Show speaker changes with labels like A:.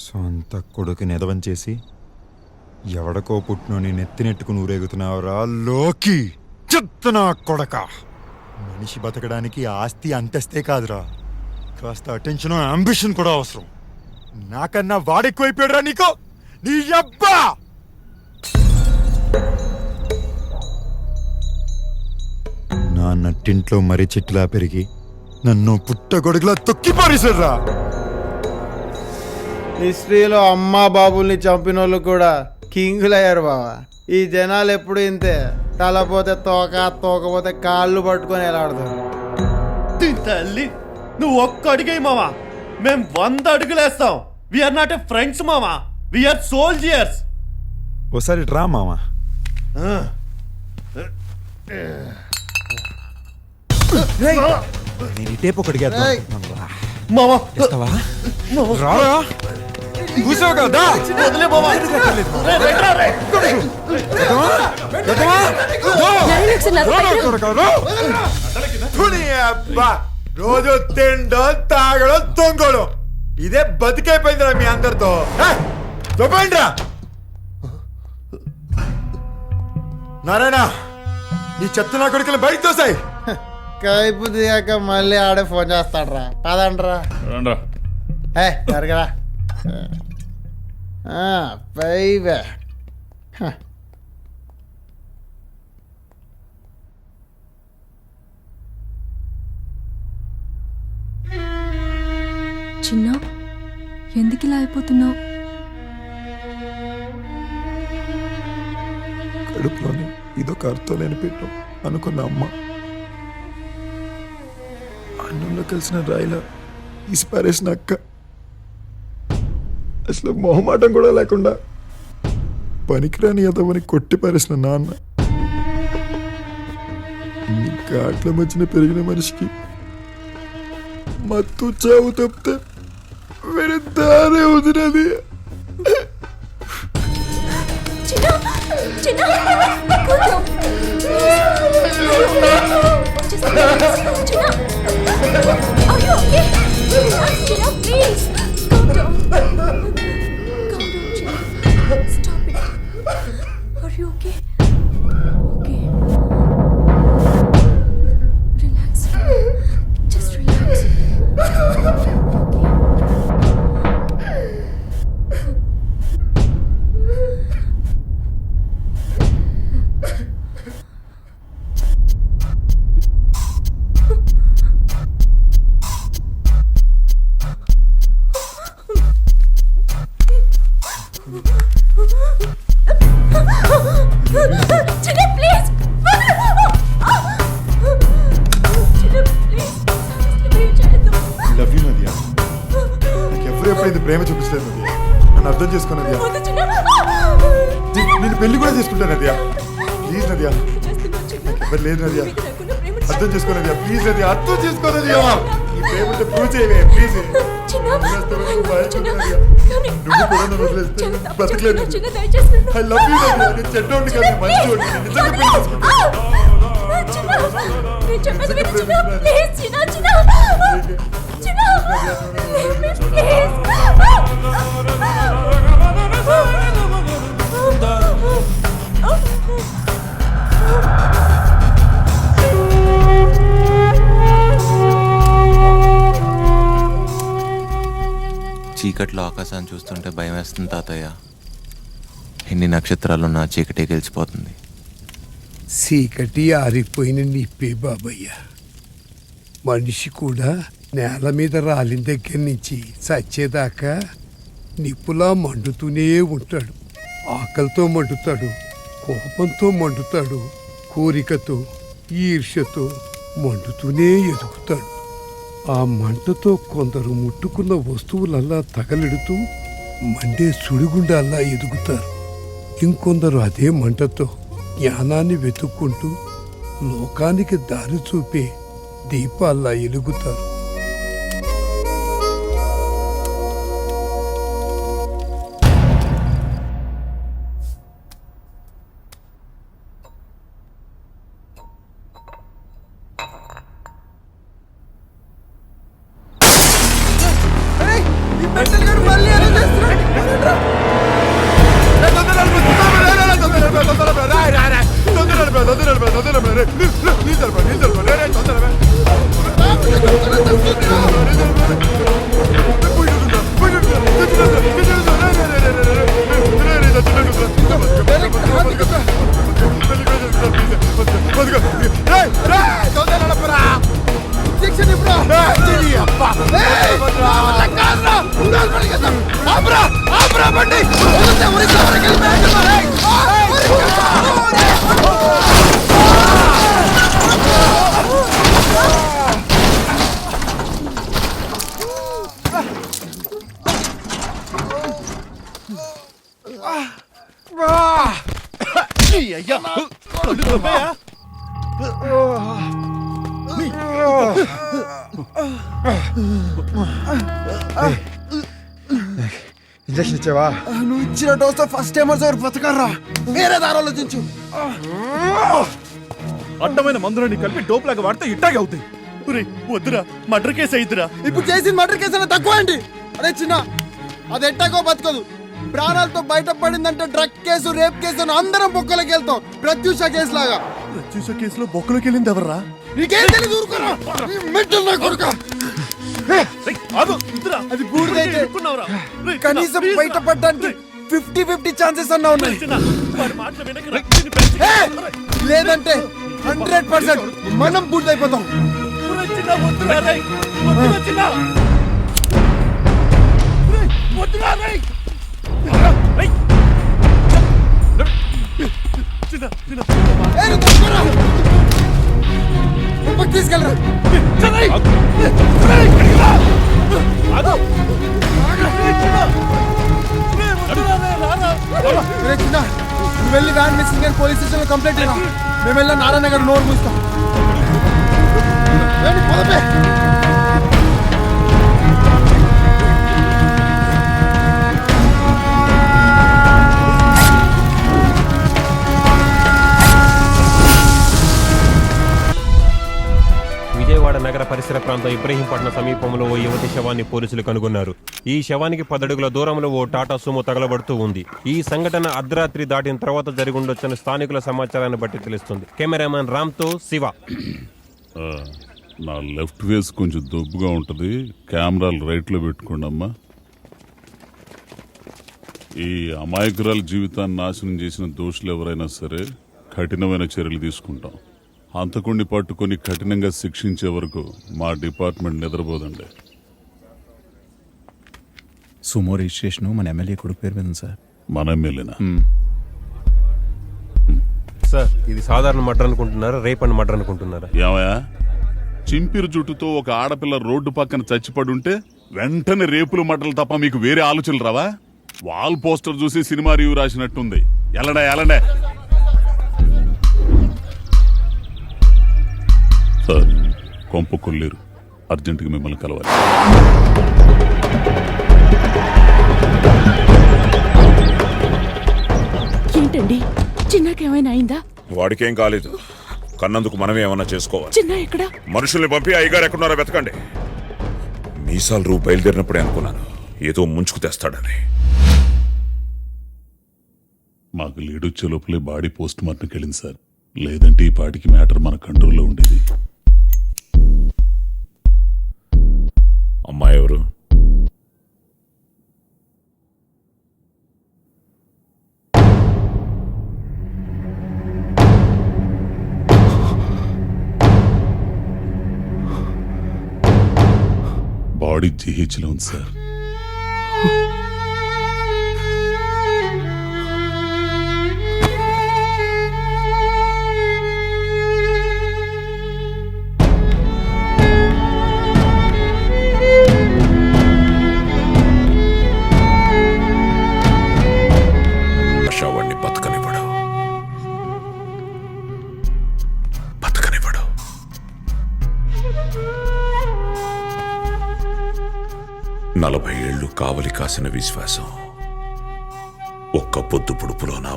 A: సొంత కొడుకుని ఎదవం చేసి ఎవడకో పుట్టినోని నెత్తినెట్టుకుని ఊరేగుతున్నావురా లోకి చెత్తనా కొడక. మనిషి బతకడానికి ఆస్తి అంతస్తే కాదురా, కాస్త అటెన్షన్ అంబిషన్ కూడా అవసరం. నాకన్నా వాడెక్కువైపోయాడురా నీకు. నీ అబ్బా నా నట్టింట్లో మరీ చెట్టులా పెరిగి నన్ను పుట్టగొడుగులా తొక్కి పారేశాడురా.
B: హిస్టరీలో అమ్మా బాబుల్ని చంపిన వాళ్ళు కూడా కింగులయ్యారు బావా. ఈ జనాలు ఎప్పుడు ఇంతే, తలపోతే తోక, తోకపోతే కాళ్ళు పట్టుకొని ఎలాడతారు.
C: తల్లి నువ్వు ఒక్క అడిగేయి మామా, మేము 100 అడుగులేస్తాం. వీఆర్ నాట్ ఎ ఫ్రెండ్స్ మామా, వీఆర్ సోల్జర్స్.
A: ఓసారి రా మామా. నేను ఈ టేపు ఒకటి
C: మామా
A: రారా కూర్చోవు కదా.
C: వదిలే మామా.
A: రోజు తిండం తాగడం తొంగడం ఇదే బతికైపోయిందిరా మీ అందరితో. చెప్పండి నారాయణ, ఈ చెత్త నా కొడుకులు బయట తోసాయి.
B: కైపు దిగాక మళ్ళీ ఆడే ఫోన్ చేస్తాడు రా. పదండ్రా జరగరా పైవే.
D: చిన్నా, ఎందుకు ఇలా అయిపోతున్నావు?
A: కడుపులోనే ఇదొక అర్థం లేని పెట్టాం అనుకున్న అమ్మ అన్నంలో కలిసిన రాయిలా ఇసిపారేసిన అక్క, అసలు మొహమాటం కూడా లేకుండా పనికిరాని ఎదవని కొట్టి పారేసిన నాన్న, ఇంకా అట్ల మధ్యన పెరిగిన మనిషికి మత్తు చావు తప్పితే వేరే దారే వదినది. ప్రేమ చూపిస్తుంది నదియా, నన్ను అర్థం చేసుకుని నదియా. నేను పెళ్లి కూడా చేసుకుంటాను నదియా. ప్లీజ్ నదియా, నాకు ఎవరు లేదు నదియా. అర్థం చేసుకో నదియా, ప్లీజ్ నదియా, అర్థం చేసుకో నదియా. ఈ ప్రేమ ప్రూవ్ చేయవే ప్లీజ్. నువ్వు కూడా నన్ను వదిలేస్తే బ్రతకలేదు. I love you Nadia. నేను చెడ్డోడిని కాదు, మంచోడిని. నేను నిజంగా పెళ్లి చేసుకుంటాను.
E: చీకట్లో ఆకాశాన్ని చూస్తుంటే భయం వేస్తుంది తాతయ్య. ఎన్ని నక్షత్రాలున్నా చీకటే గెలిచిపోతుంది.
F: చీకటి ఆరిపోయిన నిప్పే బాబయ్య. మనిషి కూడా నేల మీద రాలిన దగ్గర నుంచి చచ్చేదాకా నిప్పులా మండుతూనే ఉంటాడు. ఆకలితో మండుతాడు, కోపంతో మండుతాడు, కోరికతో ఈర్ష్యతో మండుతూనే ఎదుగుతాడు. ఆ మంటతో కొందరు ముట్టుకున్న వస్తువులల్లా తగలెడుతూ మండే సుడిగుండాల్లా ఎదుగుతారు. ఇంకొందరు అదే మంటతో జ్ఞానాన్ని వెతుక్కుంటూ లోకానికి దారి చూపే దీపాల్లా ఎలుగుతారు.
B: ఈ మెట్టలు గారు మళ్ళీ ఏదో చేస్తున్నాడు.
A: అదిగో. రేయ్, రేయ్, తొందరగా నడపరా.
B: ఇంజెక్షన్ ఇప్పుడు
A: నీ అబ్బ.
C: నీ అయ్యా కళ్ళు దొబ్బేయా?
B: ఇంజెక్షన్ ఇచ్చావా? నువ్వు ఇచ్చిన డోస్ ఫస్ట్ టైమర్స్ ఎవరు బతకర్రా? వేరే దారి ఆలోచించు.
G: అడ్డమైన మందులని కలిపి డోప్ లాగా వాడితే ఇట్టాగే అవుతాయి.
C: ఒరేయ్, వద్దురా, మర్డర్ కేసు అయిద్దిరా.
B: ఇప్పుడు చేసిన మర్డర్ కేసు అన్న తక్కువ అండి. అరే చిన్న, అది ఎట్టాగో బతకదు. ప్రాణాలతో బయటపడిందంటే డ్రగ్ కేసు, రేప్ కేసు అని అందరం బొక్కలకి వెళ్తాం. ప్రత్యూష కేసు లాగా.
C: ప్రత్యూష కేసులో బొక్కలోకి వెళ్ళింది ఎవర్రా?
B: నీకేం తెలియదు, ఊరుకోరా. నీ మెంటల్ నా కొడుకా.
C: వద్దురా.
B: అది బూడిదైతే
C: ఇరుక్కున్నావురా. రేయ్,
B: కనీసం
C: ప్లీజ్ రా.
B: బయటపడడానికి 50-50 ఛాన్సెస్ అన్నా ఉన్నాయి.
C: చిన్న, వాడి మాటలు వినకురా. నిన్ను పెంచి-
B: లేదంటే 100% మనం బూడిదైపోతాం.
C: ఒరేయ్ చిన్న, వద్దురా రేయ్. వద్దురా చిన్న. రేయ్, వద్దురా రేయ్. రేయ్. చిన్న, చిన్న.
B: ఏయ్, నువ్వు తప్పుకోరా. లోపలికి తీసుకెళ్ళరా.
C: చిన్న, రేయ్. రేయ్, ఇక్కడికి రా. ఆగు. రేయ్, చిన్న. రేయ్, వద్దురా రేయ్, రారా.
B: ఒరే చిన్న, నువ్వు వెళ్ళి వ్యాన్ మిస్సింగ్ అని పోలీస్ స్టేషన్ లో కంప్లైంట్ ఇవ్వ. మేము వెళ్ళా నారాయణ గారు నోరు మూస్తాం. రండి, పోదామే.
H: విజయవాడ నగర పరిసర ప్రాంతం ఇబ్రహీంపట్నం సమీపంలో ఓ యువతి శవాన్ని పోలీసులు కనుగొన్నారు. ఈ శవానికి 10 అడుగుల దూరంలో ఓ టాటా సుమో తగలబడుతూ ఉంది. ఈ సంఘటన అర్ధరాత్రి దాటిన తర్వాత జరిగుండొచ్చని స్థానికుల సమాచారాన్ని బట్టి తెలుస్తుంది. కెమెరామెన్ రామ్తో శివ.
I: నా లెఫ్ట్ ఫేస్ కొంచెం దొబ్బుగా ఉంటుంది, కెమెరాలు రైట్లో పెట్టుకోండి అమ్మా. ఈ అమాయకురాల జీవితాన్ని నాశనం చేసిన దోషులు ఎవరైనా సరే కఠినమైన చర్యలు తీసుకుంటాం. హంతకుణ్ణి పట్టుకొని కఠినంగా శిక్షించే వరకు మా డిపార్ట్మెంట్ నిద్రపోదండి.
G: సుమో రిజిస్ట్రేషన్ మన ఎమ్మెల్యే కొడుకు పేరు మీద సార్.
I: మన ఎమ్మెల్యేనా?
H: సార్, ఇది సాధారణ మర్డర్ అనుకుంటున్నారా, రేప్ అని మర్డర్ అనుకుంటున్నారా?
I: ఏమయ్యా, చింపిరి జుట్టుతో ఒక ఆడపిల్ల రోడ్డు పక్కన చచ్చిపడి ఉంటే వెంటనే రేపులు మటలు తప్ప మీకు వేరే ఆలోచనలు రావా? వాల్ పోస్టర్ చూసి సినిమా రివ్యూ రాసినట్టుంది. ఎలాండే సార్, కొంప కొల్లేరు, అర్జెంటుగా మిమ్మల్ని కలవాలి.
J: ఏంటండి, చిన్నకేమైనా అయిందా?
K: వాడికేం కాలేదు, కన్నందుకు మనమే ఏమన్నా చేసుకోవాలి.
J: చిన్న ఎక్కడ?
K: మనుషుల్ని పంపి అయ్యగారు ఎక్కడున్నారో వెతకండి. మీసాలు రూ బయలుదేరినప్పుడే అనుకున్నాను ఏదో ముంచుకు తెస్తాడని.
I: మాకు లీడొచ్చే లోపలే బాడీ పోస్ట్ మార్టంకి వెళ్ళింది సార్. లేదంటే ఈ పాటికి మ్యాటర్ మన కంట్రోల్లో ఉండేది.
K: అమ్మాయి ఎవరు?
I: బాడీ జీహెచ్లో ఉంది సార్.
K: వాడిని బతకనివ్వడు. 40 ఏళ్లు కావలి కాసిన విశ్వాసం ఒక్క పొద్దు పొడుపులో నా